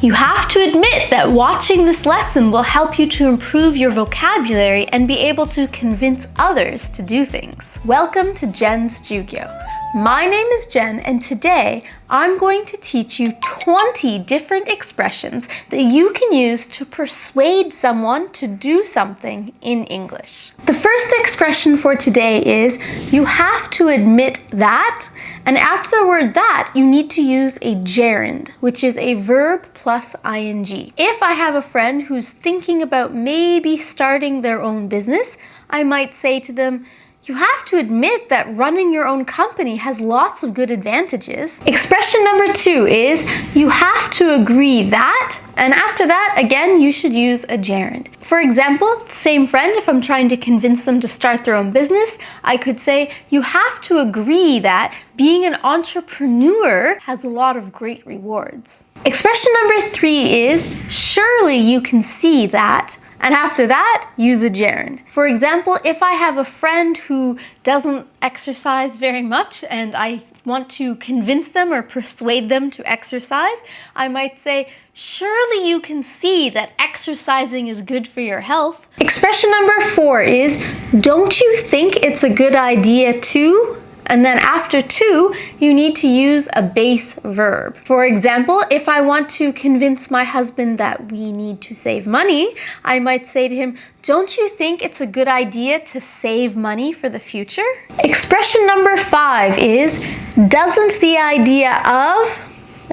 You have to admit that watching this lesson will help you to improve your vocabulary and be able to convince others to do things. Welcome to Jen's Jyugyou. My name is Jen, and today I'm going to teach you 20 different expressions that you can use to persuade someone to do something in English. The first expression for today is you have to admit that, and after the word that, you need to use a gerund, which is a verb plus ing. If I have a friend who's thinking about maybe starting their own business, I might say to them, you have to admit that running your own company has lots of good advantages. Expression number 2 is you have to agree that, and after that, again, you should use a gerund. For example, same friend, if I'm trying to convince them to start their own business, I could say, you have to agree that being an entrepreneur has a lot of great rewards. Expression number 3 is surely you can see that. And after that, use a gerund. For example, if I have a friend who doesn't exercise very much and I want to convince them or persuade them to exercise, I might say, surely you can see that exercising is good for your health. Expression number 4 is, don't you think it's a good idea to? And then after to, you need to use a base verb. For example, if I want to convince my husband that we need to save money, I might say to him, don't you think it's a good idea to save money for the future? Expression number 5 is, doesn't the idea of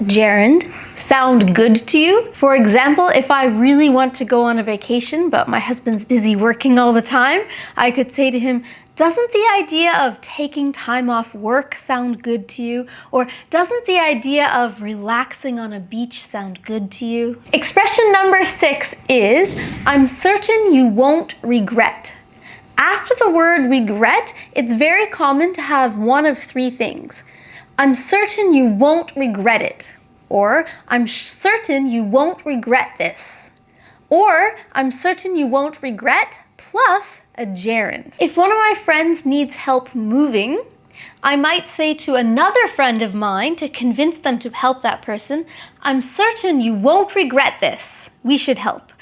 gerund sound good to you? For example, if I really want to go on a vacation, but my husband's busy working all the time, I could say to him, doesn't the idea of taking time off work sound good to you? Or doesn't the idea of relaxing on a beach sound good to you? Expression number 6 is, I'm certain you won't regret. After the word regret, it's very common to have one of 3 things. I'm certain you won't regret it. Or, I'm certain you won't regret this. Or, I'm certain you won't regret plus a gerund. If one of my friends needs help moving, I might say to another friend of mine to convince them to help that person, I'm certain you won't regret this. We should help.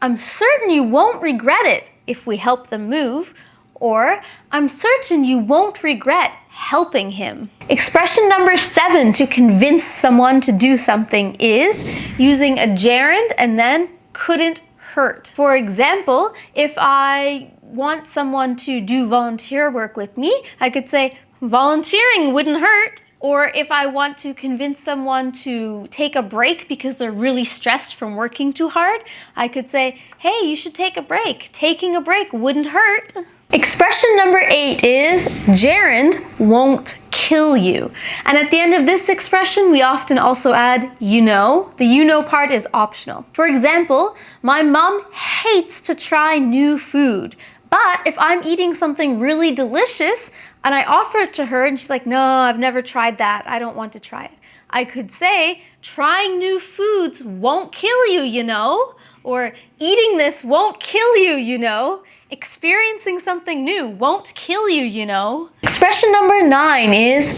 I'm certain you won't regret it if we help them move. Or, I'm certain you won't regret helping him. Expression number 7 to convince someone to do something is using a gerund and then couldn't hurt. For example, if I want someone to do volunteer work with me, I could say, volunteering wouldn't hurt. Or if I want to convince someone to take a break because they're really stressed from working too hard, I could say, hey, you should take a break. Taking a break wouldn't hurt. Expression number 8 is gerund won't kill you. And at the end of this expression, we often also add you know. The you know part is optional. For example, my mom hates to try new food. But if I'm eating something really delicious and I offer it to her and she's like, no, I've never tried that. I don't want to try it. I could say, trying new foods won't kill you, you know. Or eating this won't kill you, you know. Experiencing something new won't kill you, you know. Expression number 9 is,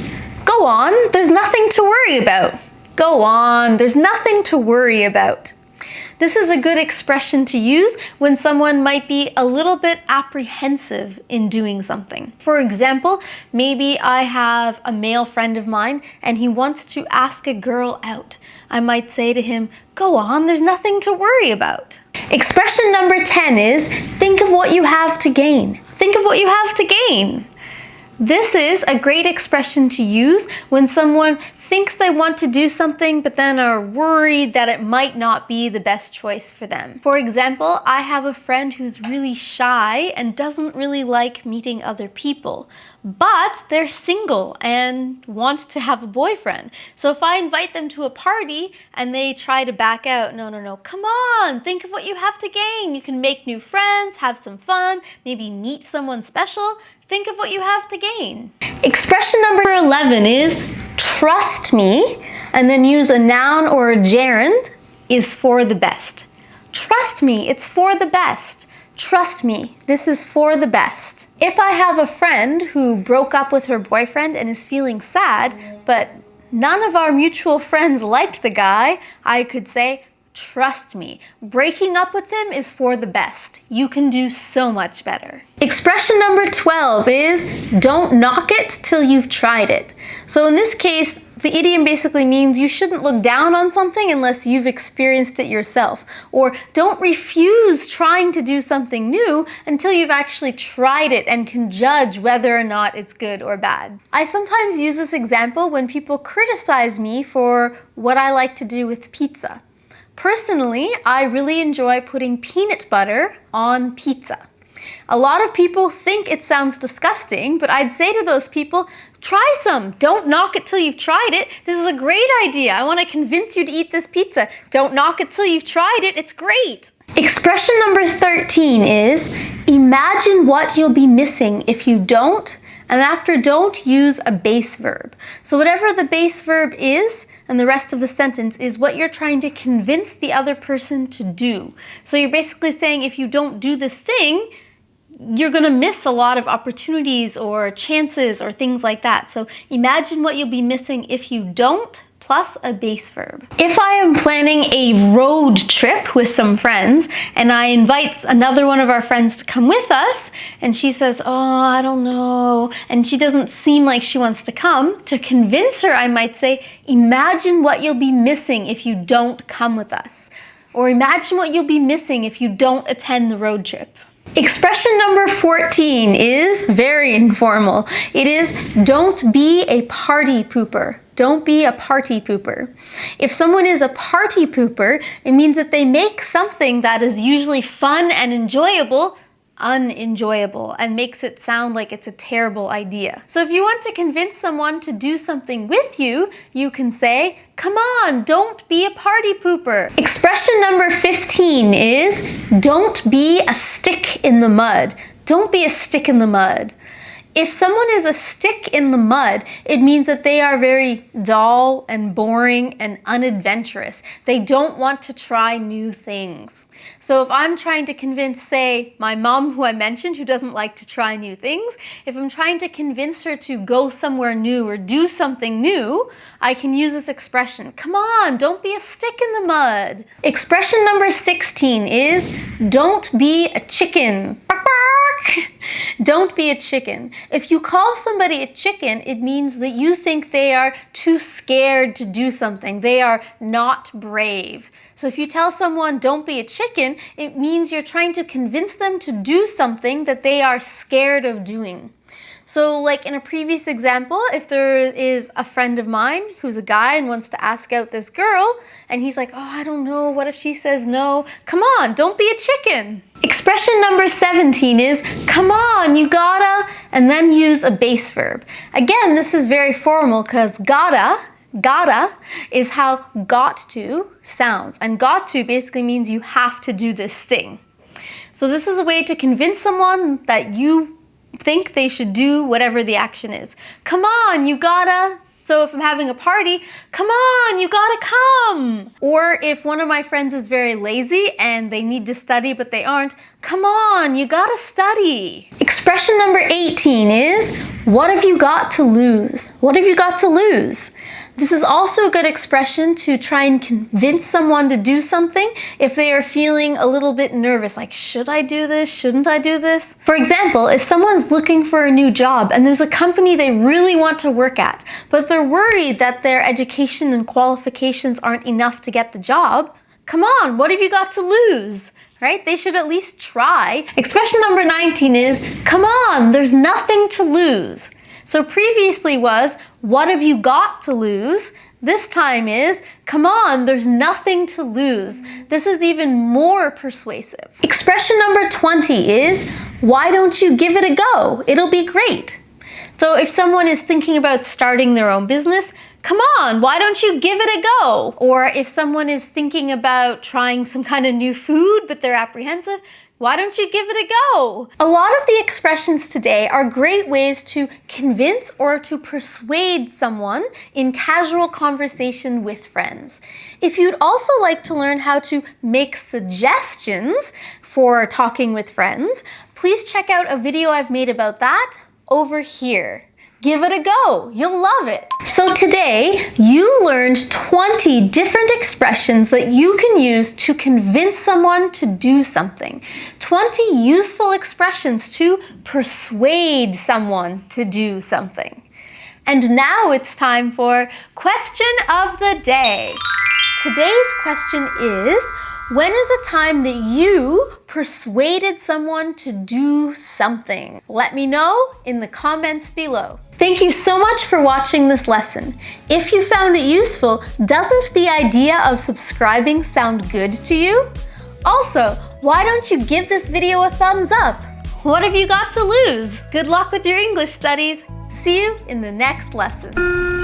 go on, there's nothing to worry about. Go on, there's nothing to worry about. This is a good expression to use when someone might be a little bit apprehensive in doing something. For example, maybe I have a male friend of mine and he wants to ask a girl out. I might say to him, go on, there's nothing to worry about. Expression number 10 is, think of what you have to gain. Think of what you have to gain. This is a great expression to use when someone thinks they want to do something but then are worried that it might not be the best choice for them. For example, I have a friend who's really shy and doesn't really like meeting other people, but they're single and want to have a boyfriend. So if I invite them to a party and they try to back out, no, come on, think of what you have to gain. You can make new friends, have some fun, maybe meet someone special. Think of what you have to gain. Expression number 11 is trust me, and then use a noun or a gerund is for the best. Trust me, it's for the best. Trust me, this is for the best. If I have a friend who broke up with her boyfriend and is feeling sad, but none of our mutual friends liked the guy, I could say, Trust me, breaking up with them is for the best. You can do so much better. Expression number 12 is don't knock it till you've tried it. So in this case, the idiom basically means you shouldn't look down on something unless you've experienced it yourself. Or don't refuse trying to do something new until you've actually tried it and can judge whether or not it's good or bad. I sometimes use this example when people criticize me for what I like to do with pizza. Personally, I really enjoy putting peanut butter on pizza. A lot of people think it sounds disgusting, but I'd say to those people, try some. Don't knock it till you've tried it. This is a great idea. I want to convince you to eat this pizza. Don't knock it till you've tried it. It's great. Expression number 13 is imagine what you'll be missing if you don't, and after don't, use a base verb. So whatever the base verb is, and the rest of the sentence is what you're trying to convince the other person to do. So you're basically saying if you don't do this thing, you're going to miss a lot of opportunities or chances or things like that. So imagine what you'll be missing if you don't, plus a base verb. If I am planning a road trip with some friends and I invite another one of our friends to come with us and she says, oh, I don't know, and she doesn't seem like she wants to come, to convince her, I might say, imagine what you'll be missing if you don't come with us. Or imagine what you'll be missing if you don't attend the road trip. Expression number 14 is very informal. It is don't be a party pooper. Don't be a party pooper. If someone is a party pooper, it means that they make something that is usually fun and enjoyable unenjoyable and makes it sound like it's a terrible idea. So if you want to convince someone to do something with you, you can say, come on, don't be a party pooper. Expression number 15 is don't be a stick in the mud. Don't be a stick in the mud. If someone is a stick in the mud, it means that they are very dull and boring and unadventurous. They don't want to try new things. So if I'm trying to convince, say, my mom who I mentioned who doesn't like to try new things, if I'm trying to convince her to go somewhere new or do something new, I can use this expression, come on, don't be a stick in the mud. Expression number 16 is don't be a chicken. Don't be a chicken. If you call somebody a chicken, it means that you think they are too scared to do something. They are not brave. So if you tell someone don't be a chicken, it means you're trying to convince them to do something that they are scared of doing. So like in a previous example, if there is a friend of mine who's a guy and wants to ask out this girl, and he's like, oh, I don't know, what if she says no? Come on, don't be a chicken. Expression number 17 is, come on, you gotta, and then use a base verb. Again, this is very formal because gotta is how got to sounds. And got to basically means you have to do this thing. So this is a way to convince someone that you think they should do whatever the action is. Come on, you gotta. So if I'm having a party, come on, you gotta come. Or if one of my friends is very lazy and they need to study but they aren't, come on, you gotta study. Expression number 18 is, what have you got to lose? What have you got to lose? This is also a good expression to try and convince someone to do something if they are feeling a little bit nervous, like, should I do this? Shouldn't I do this? For example, if someone's looking for a new job and there's a company they really want to work at, but they're worried that their education and qualifications aren't enough to get the job, come on, what have you got to lose? Right? They should at least try. Expression number 19 is, come on, there's nothing to lose. So previously was, what have you got to lose? This time is, come on, there's nothing to lose. This is even more persuasive. Expression number 20 is, why don't you give it a go? It'll be great. So if someone is thinking about starting their own business, come on, why don't you give it a go? Or if someone is thinking about trying some kind of new food, but they're apprehensive, why don't you give it a go? A lot of the expressions today are great ways to convince or to persuade someone in casual conversation with friends. If you'd also like to learn how to make suggestions for talking with friends, please check out a video I've made about that over here. Give it a go. You'll love it. So today, you learned 20 different expressions that you can use to convince someone to do something. 20 useful expressions to persuade someone to do something. And now it's time for Question of the Day. Today's question is, when is a time that you persuaded someone to do something? Let me know in the comments below. Thank you so much for watching this lesson. If you found it useful, doesn't the idea of subscribing sound good to you? Also, why don't you give this video a thumbs up? What have you got to lose? Good luck with your English studies. See you in the next lesson.